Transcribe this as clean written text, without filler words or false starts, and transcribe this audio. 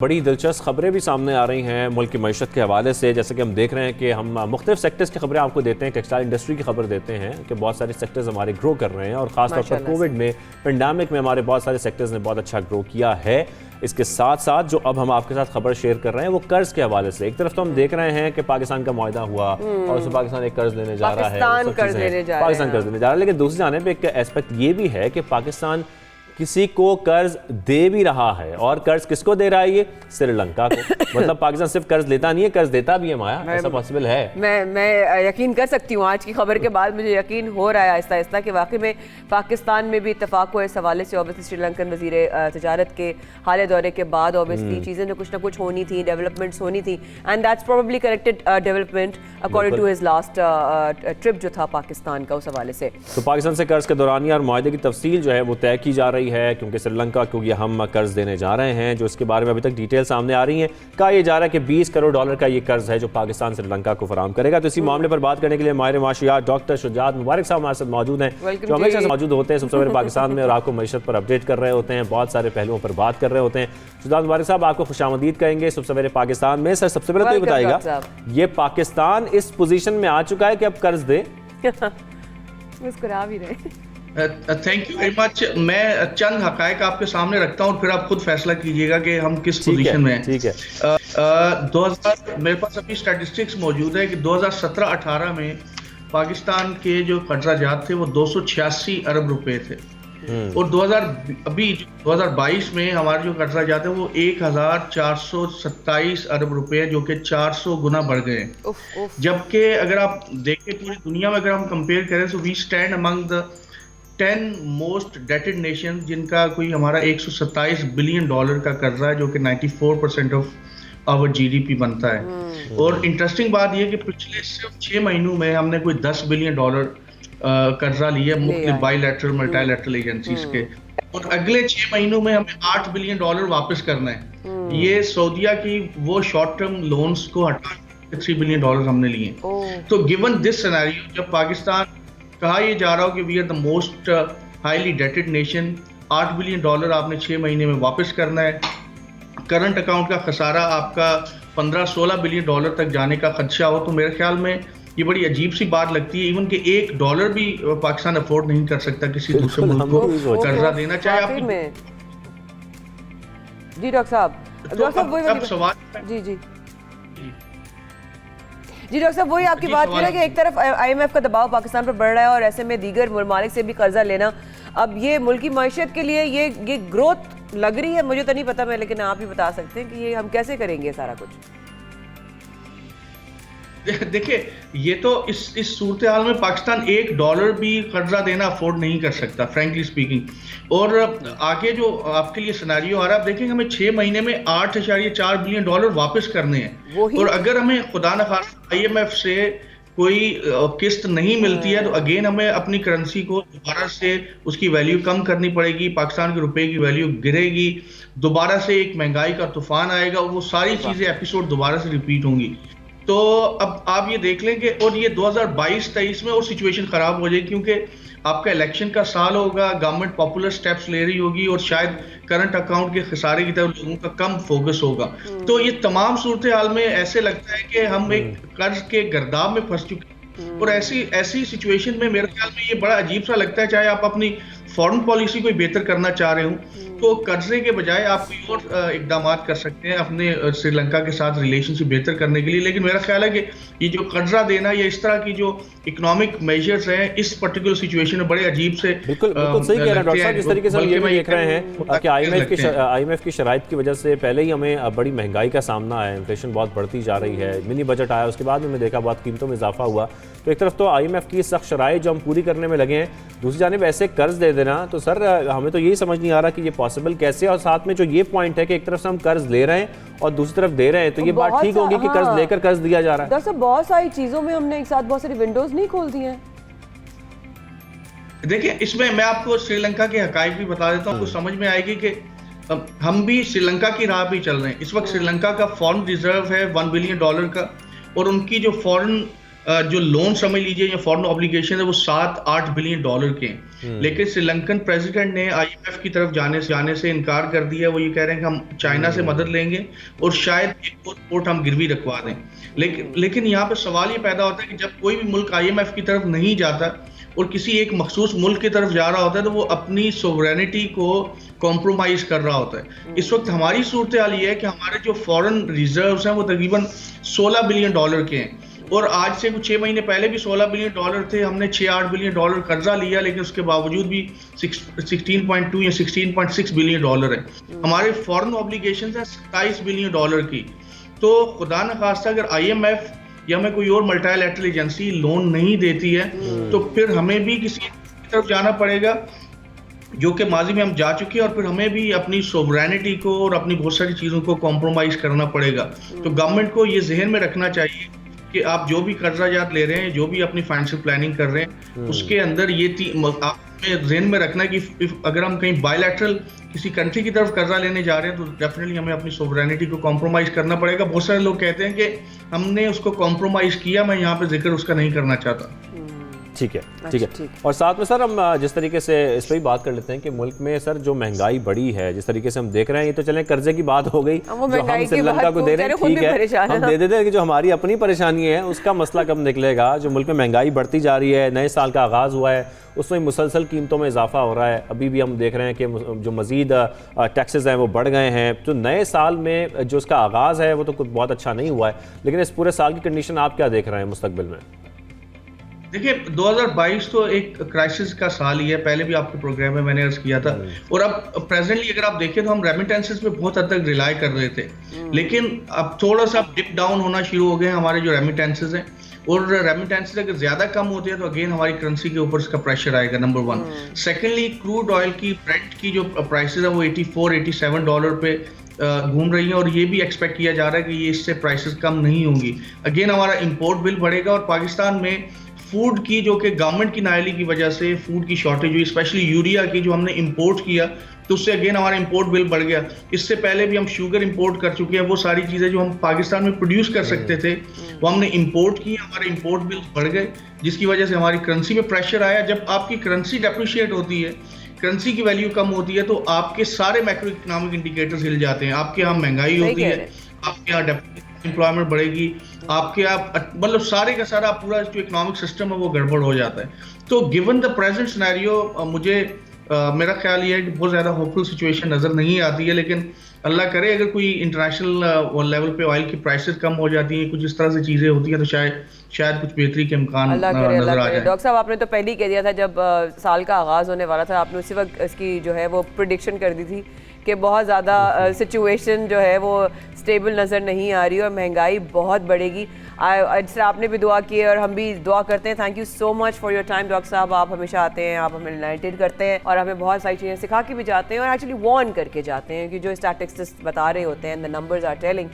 बड़ी दिलचस्प खबरें भी सामने आ रही हैं मुल्क की मईशत के हवाले से। जैसे कि हम देख रहे हैं कि हम मुख्तलिफ सेक्टर्स की खबरें आपको देते हैं, टेक्सटाइल इंडस्ट्री की खबर देते हैं कि बहुत सारे सेक्टर्स हमारे ग्रो कर रहे हैं और ख़ासतौर पर कोविड में, पेंडेमिक में हमारे बहुत सारे सेक्टर्स ने बहुत अच्छा ग्रो किया है। इसके साथ साथ जो अब हम आपके साथ खबर शेयर कर रहे हैं वो कर्ज के हवाले से। एक तरफ तो हम देख रहे हैं कि पाकिस्तान का मुआहदा हुआ और उसमें पाकिस्तान एक कर्ज लेने जा रहा है, पाकिस्तान कर्ज लेने जा रहा है, लेकिन दूसरी जानिब एक एस्पेक्ट ये भी है कि पाकिस्तान किसी को कर्ज दे भी रहा है। और कर्ज किसको दे रहा है? ये श्रीलंका को। मतलब पाकिस्तान सिर्फ कर्ज लेता नहीं है, कर्ज देता भी है। माया, ऐसा पॉसिबल है? मैं यकीन कर सकती हूँ। आज की खबर के बाद मुझे यकीन हो रहा है आहिस्ता आहिस्ता कि वाकई में पाकिस्तान में भी इत्तेफाक हो इस हवाले से। ऑब्वियसली श्रीलंकन वजीर तिजारत के हाल दौरे के बाद ऑब्वियसली चीज़ें जो कुछ ना कुछ होनी थी, डेवलपमेंट्स होनी थी, and that's probably corrected development according to his last trip जो था पाकिस्तान का, उस हवाले से। तो पाकिस्तान से कर्ज के दौरानिया और मुआहदे की तफसील जो है वो तय की जा रही है, क्योंकि श्रीलंका को ये हम कर्ज देने जा रहे हैं, जो इसके बारे में अभी तक डिटेल सामने आ रही हैं। कहा यह जा रहा है कि 20 करोड़ डॉलर का ये कर्ज है जो पाकिस्तान श्रीलंका को फराहम करेगा। तो इसी मामले पर बात करने के लिए माहिर माशियात डॉक्टर शुजात मुबारक साहब हमारे साथ मौजूद हैं, जो हमेशा से मौजूद होते हैं सबसे पहले पाकिस्तान में और आपको मईशत पर अपडेट कर रहे होते हैं, बहुत सारे पहलुओं पर बात कर रहे होते हैं। शुजात मुबारक साहब, आपको खुशामदीद कहेंगे सबसे पहले पाकिस्तान में। सर, सबसे पहले तो ये बताइएगा, ये पाकिस्तान इस पोजीशन में आ चुका है कि अब कर्ज दे? मुस्कुरा भी रहे। Thank you very much. मैं चंद हकायक आपके सामने रखता हूँ और फिर आप खुद फैसला कीजिएगा कि हम किस पोजीशन में हैं। ठीक है। 2000 मेरे पास अभी स्टैटिस्टिक्स मौजूद है कि 2017-18 में पाकिस्तान के जो कर्जाजात थे वो 286 अरब रुपए थे और 2022 में हमारे जो कर्जाजात है वो 1427 अरब रुपए है, जो कि 400 गुना बढ़ गए हैं। जबकि अगर आप देखें पूरी दुनिया में अगर हम कंपेयर करें तो we stand among the 10 most dated nation, जिनका कोई हमारा 127 बिलियन डॉलर का कर्जा है, जो कि 94% ऑफ आवर जीडीपी बनता है। और इंटरेस्टिंग बात यह कि पिछले सिर्फ 6 महीनों में हमने कोई 10 बिलियन डॉलर कर्जा लिया मुख्तलिफ बायलैटरल मल्टीलैटरल एजेंसीज के, और अगले 6 महीनों में हमें 8 बिलियन डॉलर वापस करना है। ये सऊदीया की वो शॉर्ट टर्म लोन्स को हटा 3 बिलियन डॉलर हमने लिए। तो गिवन दिस सिनेरियो, जब पाकिस्तान कहा यह जा रहा हो कि we are the most highly dated nation, 8 billion dollar आपने 6 महीने में वापस करना है, करंट अकाउंट का खसारा आपका 15-16 बिलियन डॉलर तक जाने का खदशा हो, तो मेरे ख्याल में ये बड़ी अजीब सी बात लगती है। इवन कि $1 भी पाकिस्तान अफोर्ड नहीं कर सकता किसी दूसरे मुल्क को कर्जा देना, चाहे आप। जी डॉक्टर साहब, अब सवाल जी डॉक्टर साहब, वही आपकी बात है कि एक तरफ IMF का दबाव पाकिस्तान पर बढ़ रहा है और ऐसे में दीगर ममालिक से भी कर्जा लेना, अब ये मुल्की मईशत के लिए ये ग्रोथ लग रही है। मुझे तो नहीं पता, मैं, लेकिन आप ही बता सकते हैं कि ये हम कैसे करेंगे सारा कुछ। देखिए, ये तो इस सूरत हाल में पाकिस्तान $1 भी कर्जा देना अफोर्ड नहीं कर सकता, फ्रैंकली स्पीकिंग। और आगे जो आपके लिए सिनेरियो आ रहा है, आप देखेंगे हमें 6 महीने में 8.4 बिलियन डॉलर वापस करने हैं, और अगर हमें खुदा न खास्ता IMF से कोई किस्त नहीं मिलती है तो अगेन हमें अपनी करेंसी को दोबारा से उसकी वैल्यू कम करनी पड़ेगी, पाकिस्तान के रुपए की वैल्यू गिरेगी, दोबारा से एक महंगाई का तूफान आएगा और वो सारी चीजें एपिसोड दोबारा से रिपीट होंगी। तो अब आप ये देख लें कि और ये 2022-23 में और सिचुएशन खराब हो जाएगी, क्योंकि आपका इलेक्शन का साल होगा, गवर्नमेंट पॉपुलर स्टेप्स ले रही होगी और शायद करंट अकाउंट के खसारे की तरफ लोगों का कम फोकस होगा। तो ये तमाम सूरत हाल में ऐसे लगता है कि हम एक कर्ज के गर्दाब में फंस चुके हैं, और ऐसी सिचुएशन में मेरे ख्याल में ये बड़ा अजीब सा लगता है, चाहे आप अपनी फॉरेन पॉलिसी को बेहतर करना चाह रहे हो तो कर्जे के बजाय आप कोई और इकदाम कर सकते हैं अपने श्रीलंका के साथ रिलेशनशिप बेहतर करने के लिए। लेकिन मेरा ख्याल है कि ये जो कर्जा देना या इस तरह की जो इकोनॉमिक मेजर्स हैं इस पर्टिकुलर सिचुएशन में बड़े अजीब से बिल्कुल सही कह रहे हैं डॉक्टर साहब। जिस तरीके से हम ये भी देख रहे हैं कि IMF की शराइत की वजह से पहले ही हमें बड़ी महंगाई का सामना है, इन्फ्लेशन बहुत बढ़ती जा रही है, मिनी बजट आया उसके बाद हमने देखा बहुत कीमतों में इजाफा हुआ। तो एक तरफ तो IMF की सख्त शराइत जो हम पूरी करने में लगे हैं, दूसरी जानिब ऐसे कर्ज दे देना, तो सर हमें तो यही समझ नहीं आ रहा कि ये पॉसिबल कैसे। और साथ में जो ये पॉइंट है कि एक तरफ से हम कर्ज ले रहे हैं और दूसरी तरफ दे रहे हैं, तो ये बात ठीक होगी कि कर्ज लेकर कर्ज दिया जा रहा है। दरअसल बहुत सारी चीजों में हमने एक साथ बहुत सारी विंडोज नहीं खोल दी हैं। देखिए, इसमें मैं आपको श्रीलंका के हकाइक भी बता देता हूँ, कुछ समझ में आएगी कि हम भी श्रीलंका की राह पे चल रहे हैं। इस वक्त श्रीलंका का फॉरेन रिजर्व है $1 बिलियन का, और उनकी जो फॉरेन जो लोन समझ लीजिए या फॉरेन ऑब्लिगेशन है वो 7-8 बिलियन डॉलर के हैं। लेकिन श्रीलंकन प्रेसिडेंट ने IMF की तरफ जाने से इनकार कर दिया। वो ये कह रहे हैं कि हम चाइना से मदद लेंगे और शायद एक और पोर्ट हम गिरवी रखवा दें। लेकिन यहाँ पे सवाल ये पैदा होता है कि जब कोई भी मुल्क IMF की तरफ नहीं जाता और किसी एक मखसूस मुल्क की तरफ जा रहा होता है तो वो अपनी सोवरेनिटी को कॉम्प्रोमाइज कर रहा होता है। इस वक्त हमारी सूरत हाल ये है कि हमारे जो फॉरेन रिजर्व्स हैं वो तकरीबन 16 बिलियन डॉलर के हैं और आज से कुछ 6 महीने पहले भी 16 बिलियन डॉलर थे। हमने 6-8 बिलियन डॉलर कर्जा लिया लेकिन उसके बावजूद भी 16.2 या 16.6 बिलियन डॉलर है। हमारे फॉरेन ऑब्लिगेशंस हैं 27 बिलियन डॉलर की। तो खुदा न खास्ता अगर IMF या हमें कोई और मल्टीलैटरल एजेंसी लोन नहीं देती है तो फिर हमें भी किसी की तरफ जाना पड़ेगा जो कि माजी में हम जा चुके हैं और फिर हमें भी अपनी सोवरेनिटी को और अपनी बहुत सारी चीज़ों को कॉम्प्रोमाइज करना पड़ेगा। तो गवर्नमेंट को ये जहन में रखना चाहिए कि आप जो भी कर्जा जात ले रहे हैं, जो भी अपनी फाइनेंशियल प्लानिंग कर रहे हैं, उसके अंदर ये आपने जहन में रखना कि अगर हम कहीं बायलैटरल किसी कंट्री की तरफ कर्जा लेने जा रहे हैं तो डेफिनेटली हमें अपनी सोवरेनिटी को कॉम्प्रोमाइज करना पड़ेगा। बहुत सारे लोग कहते हैं कि हमने उसको कॉम्प्रोमाइज किया, मैं यहाँ पे जिक्र उसका नहीं करना चाहता। ठीक है, ठीक है। और साथ में सर हम जिस तरीके से इस पर ही बात कर लेते हैं कि मुल्क में सर जो महंगाई बढ़ी है, जिस तरीके से हम देख रहे हैं, ये तो चलें कर्जे की बात हो गई जो हम श्रीलंका को दे रहे हैं, ठीक है, हम दे देते हैं कि जो हमारी अपनी परेशानी है उसका मसला कब निकलेगा। जो मुल्क में महंगाई बढ़ती जा रही है, नए साल का आगाज़ हुआ है, उसमें मुसलसल कीमतों में इजाफा हो रहा है। अभी भी हम देख रहे हैं कि जो मज़ीद टैक्सेस हैं वो बढ़ गए हैं। जो नए साल में जो उसका आगाज़ है वो तो कुछ बहुत अच्छा नहीं हुआ है, लेकिन इस पूरे साल की कंडीशन आप क्या देख रहे हैं मुस्तकबिल में? देखिए 2022 तो एक क्राइसिस का साल ही है, पहले भी आपके प्रोग्राम में मैंने अर्ज किया था। और अब प्रेजेंटली अगर आप देखें तो हम रेमिटेंसेस पे बहुत हद तक रिलाई कर रहे थे, लेकिन अब थोड़ा सा डिप डाउन होना शुरू हो गए हमारे जो रेमिटेंसेस हैं। और रेमिटेंसेस अगर ज्यादा कम होते हैं तो अगेन हमारी करेंसी के ऊपर इसका प्रेशर आएगा, नंबर 1। सेकेंडली क्रूड ऑयल की ब्रेंट की जो प्राइसेस है वो $84-87 पे घूम रही है और ये भी एक्सपेक्ट किया जा रहा है कि ये इससे प्राइसेस कम नहीं होंगी। अगेन हमारा इंपोर्ट बिल बढ़ेगा और पाकिस्तान में फूड की जो कि गवर्नमेंट की नाअहली की वजह से फूड की शॉर्टेज हुई, स्पेशली यूरिया की जो हमने इंपोर्ट किया तो उससे अगेन हमारा इंपोर्ट बिल बढ़ गया। इससे पहले भी हम शुगर इंपोर्ट कर चुके हैं, वो सारी चीज़ें जो हम पाकिस्तान में प्रोड्यूस कर सकते थे वो हमने इंपोर्ट की, हमारे इंपोर्ट बिल बढ़ गए जिसकी वजह से हमारी करेंसी में प्रेशर आया। जब आपकी करेंसी डेप्रिशिएट होती है, करेंसी की वैल्यू कम होती है तो आपके सारे मैक्रो इकोनॉमिक इंडिकेटर्स हिल जाते हैं। आपके यहाँ महंगाई होती है, आपके यहाँ एम्प्लॉयमेंट बढ़ेगी, आपके आप मतलब सारे का सारा पूरा जो इकोनॉमिक सिस्टम है वो गड़बड़ हो जाता है। तो गिवन द प्रेजेंट सिनेरियो मुझे मेरा ख्याल ये है कि बहुत ज़्यादा होपफुल सिचुएशन नज़र नहीं आती है, लेकिन अल्लाह करे अगर कोई इंटरनेशनल लेवल पे ऑयल की प्राइसेस कम हो जाती हैं, कुछ इस तरह से चीज़ें होती हैं तो शायद कुछ बेहतरी के इम्कान नजर आ जाए। डॉक्टर साहब आपने तो पहले ही कह दिया था जब साल का आगाज़ होने वाला था, आपने उसी वक्त इसकी जो है वो प्रिडिक्शन कर दी थी कि बहुत ज़्यादा सिचुएशन जो है वो स्टेबल नज़र नहीं आ रही और महंगाई बहुत बढ़ेगी। जिस आपने भी दुआ की है और हम भी दुआ करते हैं। Thank you so much for your time doctor साहब। आप हमेशा आते हैं, आप हमें एनलाइटेड करते हैं और हमें बहुत सारी चीज़ें सिखा के भी जाते हैं और एक्चुअली वार्न करके जाते हैं कि जो स्टैटिस्टिक्स बता रहे होते हैं, द नंबर्स आर टेलिंग